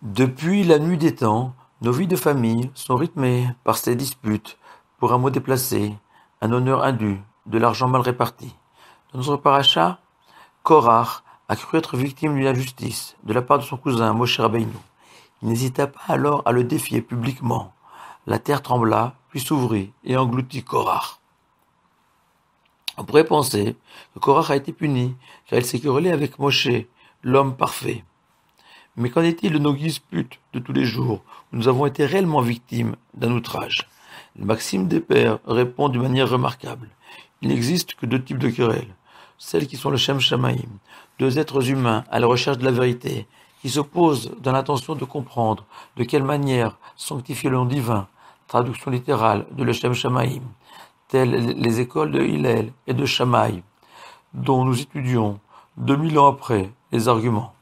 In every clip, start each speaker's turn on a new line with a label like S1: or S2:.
S1: Depuis la nuit des temps, nos vies de famille sont rythmées par ces disputes pour un mot déplacé, un honneur indu, de l'argent mal réparti. Dans notre paracha, Korach a cru être victime d'une injustice de la part de son cousin Moshe Rabbeinu. Il n'hésita pas alors à le défier publiquement. La terre trembla, puis s'ouvrit et engloutit Korach. On pourrait penser que Korach a été puni car il s'est querellé avec Moshe, l'homme parfait. Mais qu'en est-il de nos disputes de tous les jours, où nous avons été réellement victimes d'un outrage? Maxime Despères répond d'une manière remarquable. Il n'existe que deux types de querelles. Celles qui sont le Shem Shamaïm, deux êtres humains à la recherche de la vérité, qui s'opposent dans l'intention de comprendre de quelle manière sanctifier le nom divin, traduction littérale de le Shem Shamaïm, telles les écoles de Hillel et de Shammai, dont nous étudions 2000 ans après les arguments.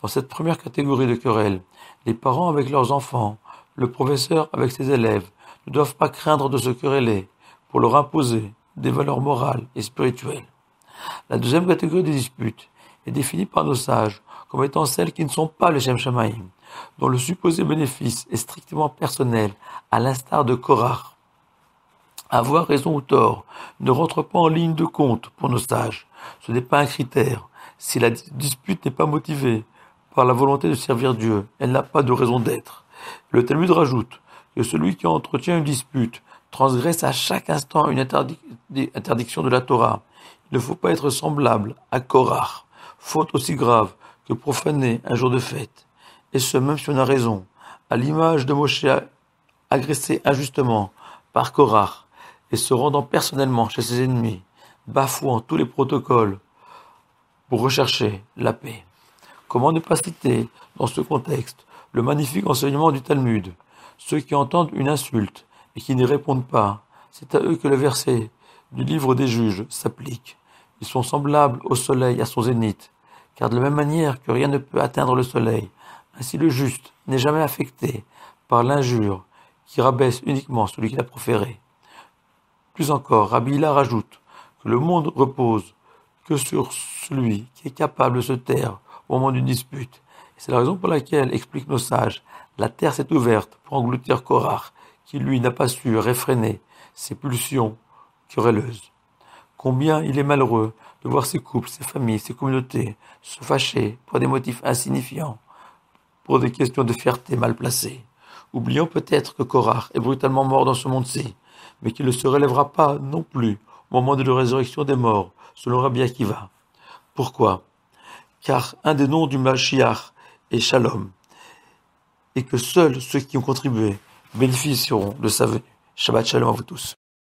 S1: Dans cette première catégorie de querelles, les parents avec leurs enfants, le professeur avec ses élèves, ne doivent pas craindre de se quereller pour leur imposer des valeurs morales et spirituelles. La deuxième catégorie des disputes est définie par nos sages comme étant celles qui ne sont pas le Shem Shamaïm, dont le supposé bénéfice est strictement personnel, à l'instar de Korach. Avoir raison ou tort ne rentre pas en ligne de compte pour nos sages. Ce n'est pas un critère. Si la dispute n'est pas motivée par la volonté de servir Dieu, elle n'a pas de raison d'être. Le Talmud rajoute que celui qui entretient une dispute transgresse à chaque instant une interdiction de la Torah. Il ne faut pas être semblable à Korach, faute aussi grave que profaner un jour de fête. Et ce, même si on a raison, à l'image de Moshe agressé injustement par Korach et se rendant personnellement chez ses ennemis, bafouant tous les protocoles pour rechercher la paix. Comment ne pas citer, dans ce contexte, le magnifique enseignement du Talmud? Ceux qui entendent une insulte et qui n'y répondent pas, c'est à eux que le verset du livre des juges s'applique. Ils sont semblables au soleil à son zénith, car de la même manière que rien ne peut atteindre le soleil, ainsi le juste n'est jamais affecté par l'injure qui rabaisse uniquement celui qui l'a proférée. Plus encore, Rabbi Hilla rajoute que le monde repose que sur celui qui est capable de se taire au moment d'une dispute. Et c'est la raison pour laquelle, expliquent nos sages, la terre s'est ouverte pour engloutir Korach, qui lui n'a pas su réfréner ses pulsions querelleuses. Combien il est malheureux de voir ses couples, ses familles, ses communautés se fâcher pour des motifs insignifiants, pour des questions de fierté mal placées. Oublions peut-être que Korach est brutalement mort dans ce monde-ci, mais qu'il ne se relèvera pas non plus au moment de la résurrection des morts, selon Rabbi Akiva. Pourquoi? Car un des noms du Mashiach est Shalom, et que seuls ceux qui ont contribué bénéficieront de sa venue. Shabbat Shalom à vous tous.